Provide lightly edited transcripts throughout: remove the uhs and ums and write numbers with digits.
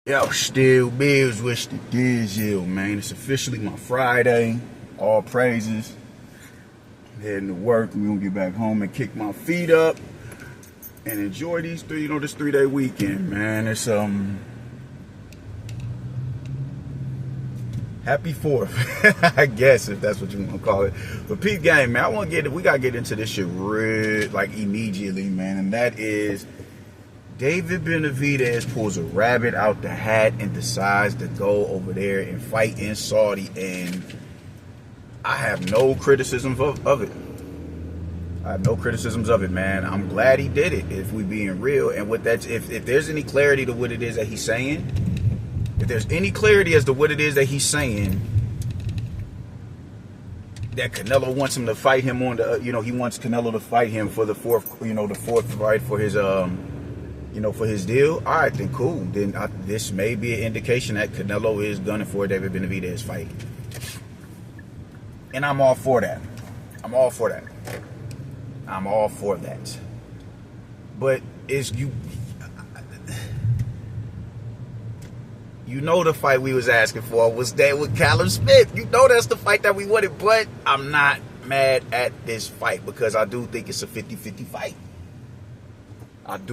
Yo, still Bills wish the Dizzle, man. It's officially my Friday. All praises. Heading to work. We're gonna get back home and kick my feet up and enjoy these this 3-day weekend, man. It's happy 4th, I guess, if that's what you want to call it. But Pete game, man, we gotta get into this shit immediately, man. And that is David Benavidez pulls a rabbit out the hat and decides to go over there and fight in Saudi, and I have no criticisms of it. I have no criticisms of it, man. I'm glad he did it, if we being real. And with that, if there's any clarity to what it is that he's saying, if there's any clarity as to what it is that he's saying, that Canelo wants him to fight him on the, he wants Canelo to fight him for the fourth fight for his, for his deal. All right, then cool. Then this may be an indication that Canelo is gunning for a David Benavidez fight. And I'm all for that. I'm all for that. But the fight we was asking for was that with Callum Smith. That's the fight that we wanted, but I'm not mad at this fight because I do think it's a 50-50 fight. And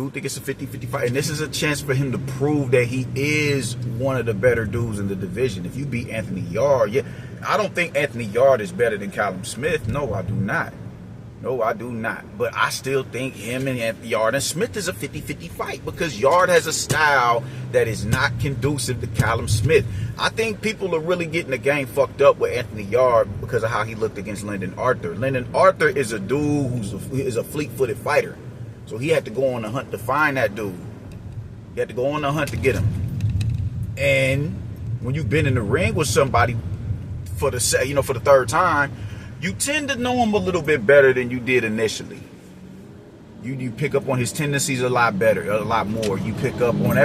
this is a chance for him to prove that he is one of the better dudes in the division. If you beat Anthony Yarde, I don't think Anthony Yarde is better than Callum Smith. No, I do not. But I still think him and Yarde and Smith is a 50-50 fight because Yarde has a style that is not conducive to Callum Smith. I think people are really getting the game fucked up with Anthony Yarde because of how he looked against Lyndon Arthur. Lyndon Arthur is a dude who's a fleet-footed fighter. So he had to go on a hunt to find that dude. He had to go on a hunt to get him. And when you've been in the ring with somebody for the third time, you tend to know him a little bit better than you did initially. You pick up on his tendencies a lot more. You pick up on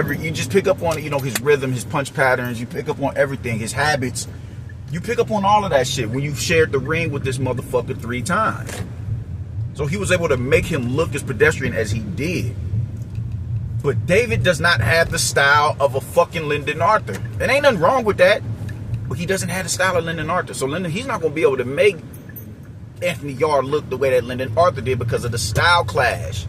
his rhythm, his punch patterns. You pick up on everything, his habits. You pick up on all of that shit when you've shared the ring with this motherfucker 3 times. So he was able to make him look as pedestrian as he did. But David does not have the style of a fucking Lyndon Arthur. There ain't nothing wrong with that. But he doesn't have the style of Lyndon Arthur. So he's not going to be able to make Anthony Yarde look the way that Lyndon Arthur did because of the style clash.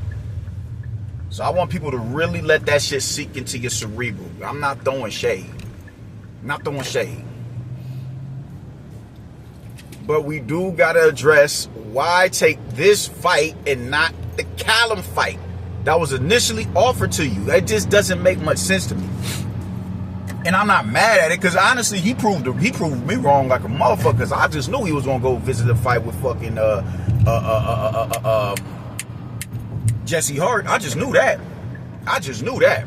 So I want people to really let that shit sink into your cerebral. I'm not throwing shade. But we do got to address why take this fight and not the Callum fight that was initially offered to you. It just doesn't make much sense to me. And I'm not mad at it because honestly, he proved me wrong like a motherfucker because I just knew he was going to go visit a fight with fucking Jesse Hart. I just knew that. I just knew it.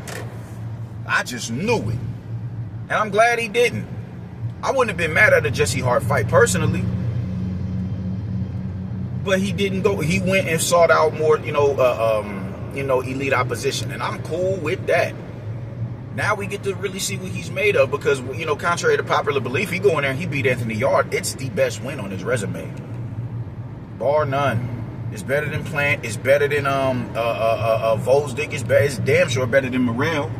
And I'm glad he didn't. I wouldn't have been mad at a Jesse Hart fight personally. But he didn't go. He went and sought out more, elite opposition. And I'm cool with that. Now we get to really see what he's made of because, contrary to popular belief, he go in there and he beat Anthony Yarde. It's the best win on his resume. Bar none. It's better than Plant. It's better than Volzdik. It's damn sure better than Morrell.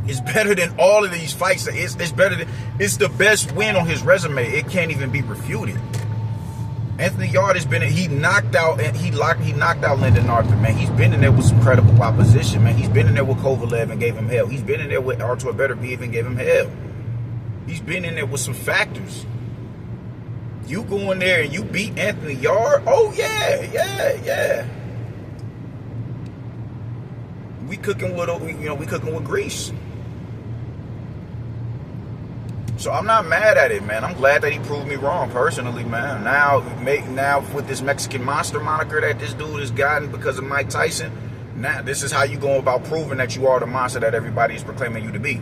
It's better than all of these fights. It's the best win on his resume. It can't even be refuted. Anthony Yarde he knocked out Lyndon Arthur, man. He's been in there with some credible opposition, man. He's been in there with Kovalev and gave him hell. He's been in there with Artur Beterbiev and gave him hell. He's been in there with some factors. You go in there and you beat Anthony Yarde? Oh yeah. We cooking with grease. So I'm not mad at it, man. I'm glad that he proved me wrong personally, man. Now with this Mexican monster moniker that this dude has gotten because of Mike Tyson, now this is how you go about proving that you are the monster that everybody is proclaiming you to be.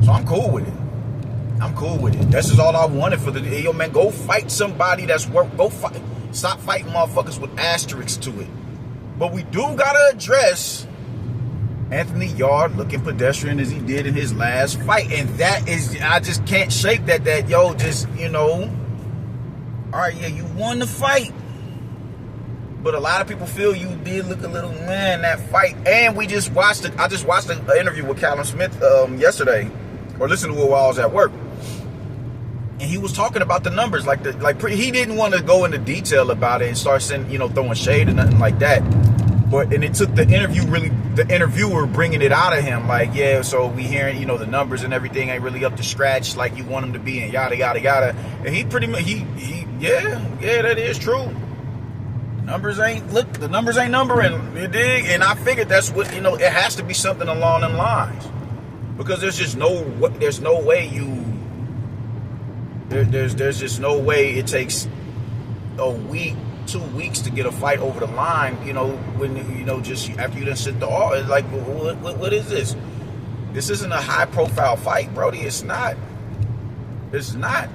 So I'm cool with it. This is all I wanted for the man. Go fight somebody that's go fight. Stop fighting motherfuckers with asterisks to it. But we do gotta address Anthony Yarde looking pedestrian as he did in his last fight. And that is, I just can't shake that, all right, yeah, you won the fight. But a lot of people feel you did look a little man that fight. And I just watched an interview with Callum Smith yesterday, or listened to it while I was at work. And he was talking about the numbers, he didn't want to go into detail about it and start throwing shade or nothing like that. And it took the interviewer bringing it out of him, like, yeah, so we hearing, the numbers and everything ain't really up to scratch like you want them to be, and yada yada yada. And he pretty much yeah, that is true. The numbers ain't numbering, you dig? And I figured that's what, it has to be something along them lines, because there's just no way there's just no way it takes a week, 2 weeks to get a fight over the line, when just after you done sit the all. It's like, what is this? This isn't a high profile fight, Brody. It's not.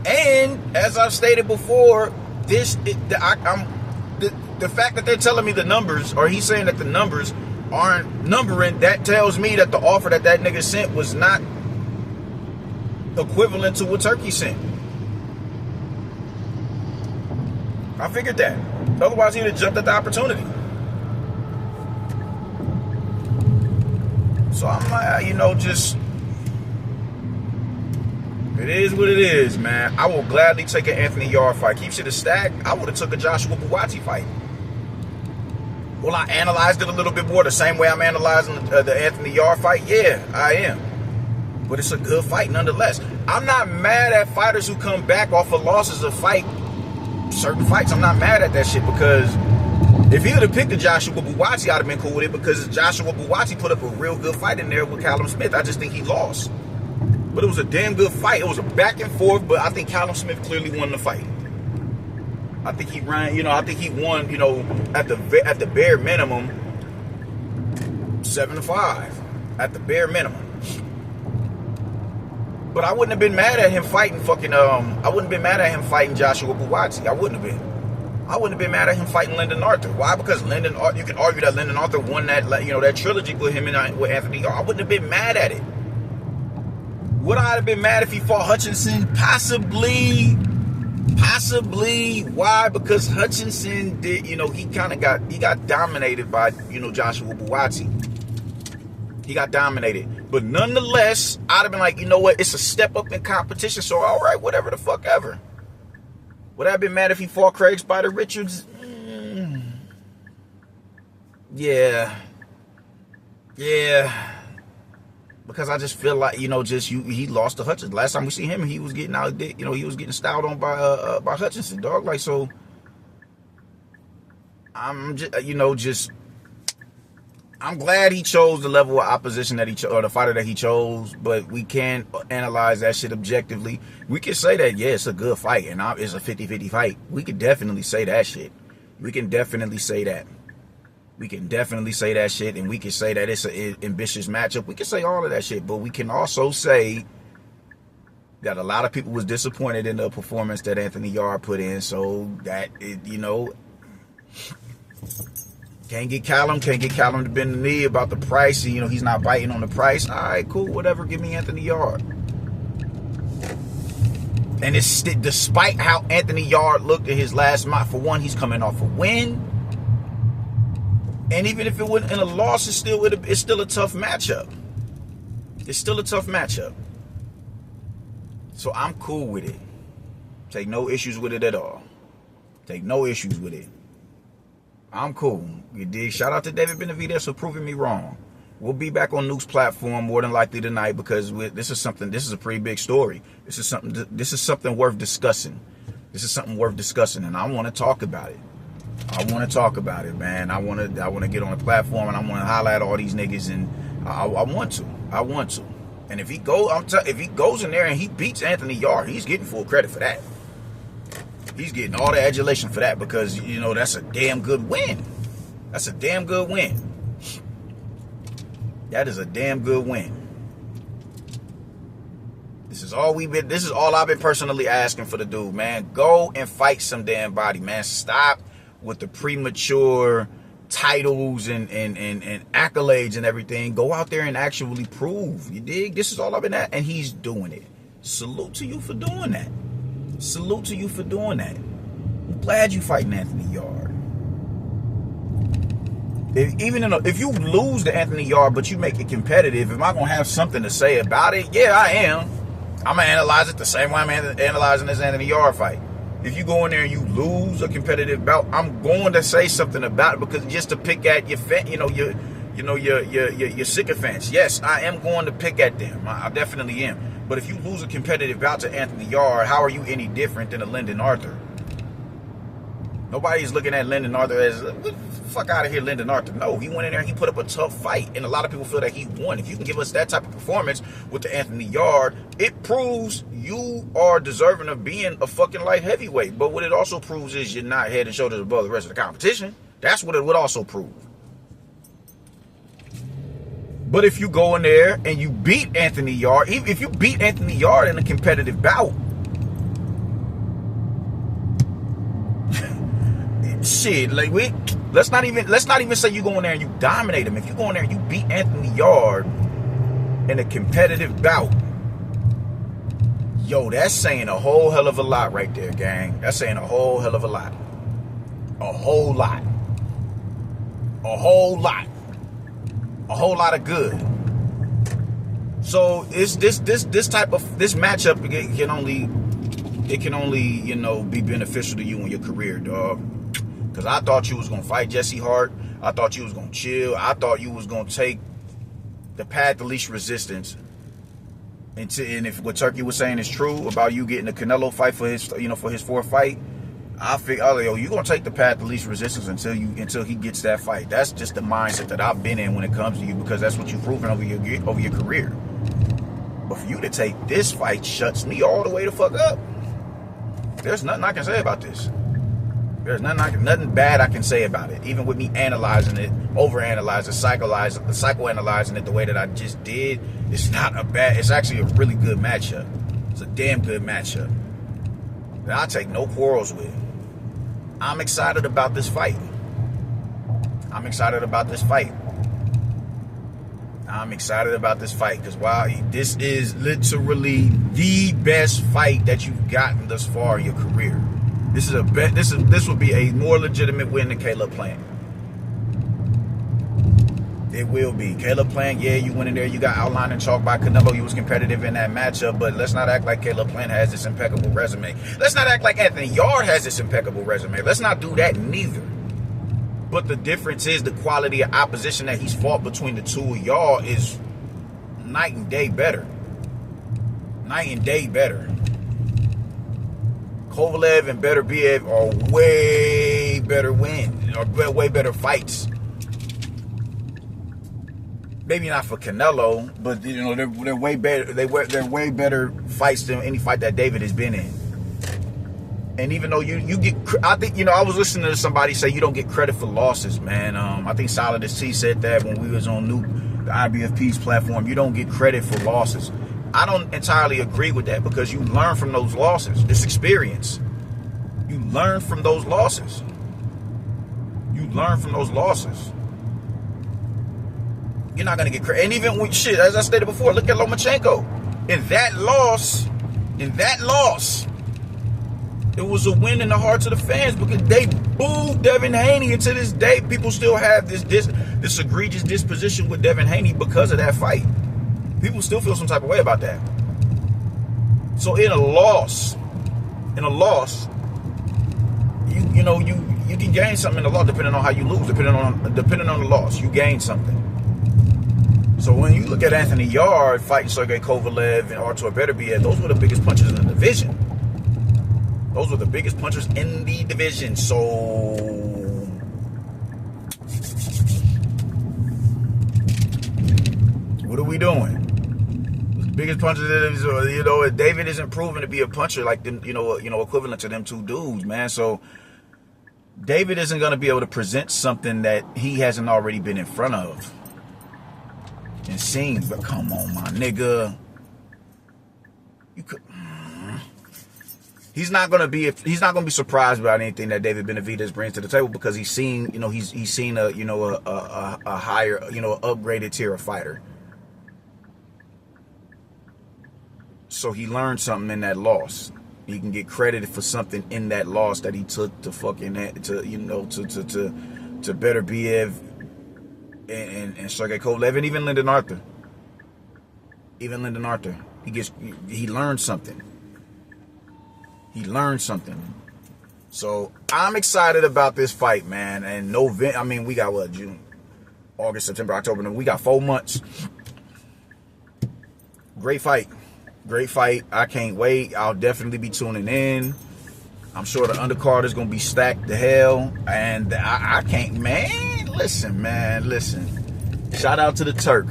And as I've stated before, the fact that they're telling me the numbers, or he's saying that the numbers aren't numbering, that tells me that the offer that nigga sent was not equivalent to what Turkey sent. I figured that. Otherwise, he'd have jumped at the opportunity. So I'm like, just, it is what it is, man. I will gladly take an Anthony Yarde fight. Keep shit a stack. I would have took a Joshua Buatsi fight. Well, I analyzed it a little bit more the same way I'm analyzing the Anthony Yarde fight. Yeah, I am. But it's a good fight nonetheless. I'm not mad at fighters who come back off of losses of fight certain fights. I'm not mad at that shit, because if he would have picked a Joshua Buatsi, I'd have been cool with it, because Joshua Buatsi put up a real good fight in there with Callum Smith. I just think he lost. But it was a damn good fight. It was a back and forth, but I think Callum Smith clearly won the fight. I think he ran, I think he won, at the bare minimum, 7-5. At the bare minimum. But I wouldn't have been mad at him fighting Joshua Buatsi. I wouldn't have been mad at him fighting Lyndon Arthur. Why? Because you can argue that Lyndon Arthur won that, that trilogy with him and with Anthony Yarde. I wouldn't have been mad at it. Would I have been mad if he fought Hutchinson? Possibly. Why? Because Hutchinson did, he got dominated by, Joshua Buatsi. He got dominated. But nonetheless, I'd have been like, it's a step up in competition, so all right, whatever the fuck ever. Would I have been mad if he fought Craig Spider Richards? Yeah. Because I just feel like, he lost to Hutchinson. Last time we see him, he was getting out, he was getting styled on by Hutchinson, dog. Like, so, I'm just, I'm glad he chose the level of opposition that he chose, or the fighter that he chose, but we can analyze that shit objectively. We can say that, yeah, it's a good fight, and it's a 50-50 fight. We could definitely say that shit. We can definitely say that. We can definitely say that shit, and we can say that it's an ambitious matchup. We can say all of that shit, but we can also say that a lot of people was disappointed in the performance that Anthony Yarde put in, so that, can't get Callum to bend the knee about the price. He's not biting on the price. All right, cool, whatever. Give me Anthony Yarde. And it's despite how Anthony Yarde looked in his last match. For one, he's coming off a win. And even if it wasn't in a loss, it's still a tough matchup. It's still a tough matchup. So I'm cool with it. Take no issues with it at all. Take no issues with it. I'm cool. You dig? Shout out to David Benavidez for proving me wrong. We'll be back on Nuke's platform more than likely tonight, because this is a pretty big story. This is something worth discussing. And I want to talk about it. Man. I want to get on the platform, and I want to highlight all these niggas, and I want to. And if he goes in there and he beats Anthony Yarde, he's getting full credit for that. He's getting all the adulation for that, because, that's a damn good win. That is a damn good win. This is all I've been personally asking for the dude, man. Go and fight some damn body, man. Stop with the premature titles and accolades and everything. Go out there and actually prove. You dig? This is all I've been at, and he's doing it. Salute to you for doing that. I'm glad you fighting Anthony Yarde. If you lose to Anthony Yarde, but you make it competitive, am I gonna have something to say about it? Yeah, I am. I'm gonna analyze it the same way I'm analyzing this Anthony Yarde fight. If you go in there and you lose a competitive bout, I'm going to say something about it, because just to pick at your sycophants. Yes, I am going to pick at them. I definitely am. But if you lose a competitive bout to Anthony Yarde, how are you any different than a Lyndon Arthur? Nobody's looking at Lyndon Arthur as, what the fuck out of here, Lyndon Arthur. No, he went in there and he put up a tough fight. And a lot of people feel that he won. If you can give us that type of performance with the Anthony Yarde, it proves you are deserving of being a fucking light heavyweight. But what it also proves is you're not head and shoulders above the rest of the competition. That's what it would also prove. But if you go in there and you beat Anthony Yarde, even if you beat Anthony Yarde in a competitive bout, shit, like let's not even say you go in there and you dominate him. If you go in there and you beat Anthony Yarde in a competitive bout, yo, that's saying a whole hell of a lot right there, gang. That's saying a whole hell of a lot. A whole lot. A whole lot. A whole lot of good. So it's this matchup, it can only be beneficial to you in your career, dog. Because I thought you was going to fight Jesse Hart. I thought you was going to chill. I thought you was going to take the path of least resistance. And if what Turkey was saying is true about you getting a Canelo fight for his fourth fight, I figure, you're going to take the path of least resistance until he gets that fight. That's just the mindset that I've been in when it comes to you, because that's what you've proven over your career. But for you to take this fight shuts me all the way the fuck up. There's nothing I can say about this. There's nothing bad I can say about it. Even with me analyzing it, overanalyzing, psychoanalyzing it the way that I just did, it's actually a really good matchup. It's a damn good matchup that I take no quarrels with. I'm excited about this fight. Because this is literally the best fight that you've gotten thus far in your career. This would be a more legitimate win than Caleb Plant. It will be. Caleb Plant, yeah, you went in there, you got outlined and chalked by Canelo. You was competitive in that matchup, but let's not act like Caleb Plant has this impeccable resume. Let's not act like Anthony Yarde has this impeccable resume. Let's not do that neither. But the difference is the quality of opposition that he's fought between the two of y'all is night and day better. Night and day better. Kovalev and Benavidez are way better way better fights. Maybe not for Canelo, but they're way better. They're way better fights than any fight that David has been in. And even though you get, I think I was listening to somebody say you don't get credit for losses, man. I think Solid C said that when we was on the IBFP's platform. You don't get credit for losses. I don't entirely agree with that, because you learn from those losses. It's experience. You learn from those losses. You're not going to get credit. And even with shit, as I stated before, look at Lomachenko. In that loss, it was a win in the hearts of the fans, because they booed Devin Haney. And to this day, people still have this egregious disposition with Devin Haney because of that fight. People still feel some type of way about that. So in a loss, you can gain something in the loss depending on how you lose, depending on the loss. You gain something. So when you look at Anthony Yarde fighting Sergey Kovalev and Artur Beterbiev, those were the biggest punches in the division. So what are we doing? The biggest punches, David isn't proven to be a puncher like them, equivalent to them two dudes, man. So David isn't going to be able to present something that he hasn't already been in front of and seen. But come on, my nigga, you could. He's not gonna be surprised about anything that David Benavidez brings to the table, because he's seen a higher, upgraded tier of fighter. So he learned something in that loss. He can get credited for something in that loss that he took to Beterbiev and Sergey Kovalev, and even Lyndon Arthur. He learned something. So I'm excited about this fight, man. And we got what, June, August, September, October. We got 4 months. Great fight. I can't wait. I'll definitely be tuning in. I'm sure the undercard is gonna be stacked to hell, and I can't, man. Listen. Shout out to the Turk.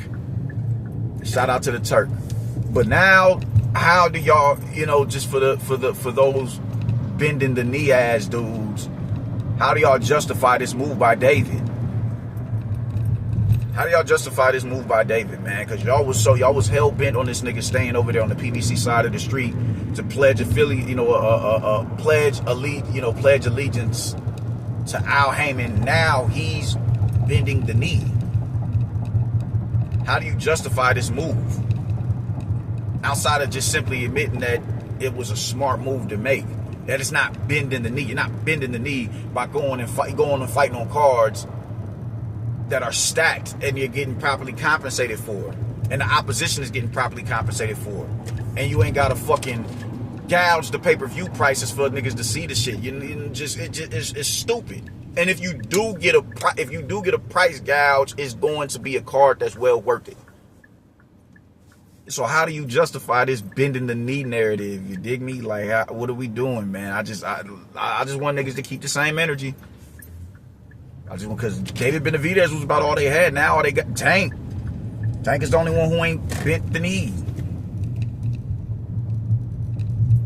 But now, how do y'all, just for those bending the knee ass dudes, how do y'all justify this move by David? Man? Because y'all was hell bent on this nigga staying over there on the PBC side of the street to pledge pledge allegiance to Al Heyman. Now he's bending the knee. How do you justify this move? Outside of just simply admitting that it was a smart move to make. That it's not bending the knee. You're not bending the knee by going and fighting on cards that are stacked and you're getting properly compensated for. And the opposition is getting properly compensated for. And you ain't got to fucking gouge the pay-per-view prices for niggas to see the shit. It's stupid. And if you do get a price gouge, it's going to be a card that's well worth it. So how do you justify this bending the knee narrative? You dig me? Like, what are we doing, man? I just want niggas to keep the same energy. Because David Benavidez was about all they had. Now all they got, Tank. Tank is the only one who ain't bent the knee.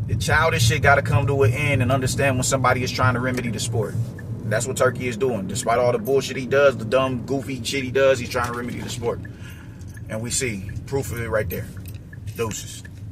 The childish shit got to come to an end and understand when somebody is trying to remedy the sport. And that's what Turkey is doing. Despite all the bullshit he does, the dumb, goofy shit he does, he's trying to remedy the sport. And we see proof of it right there. Deuces.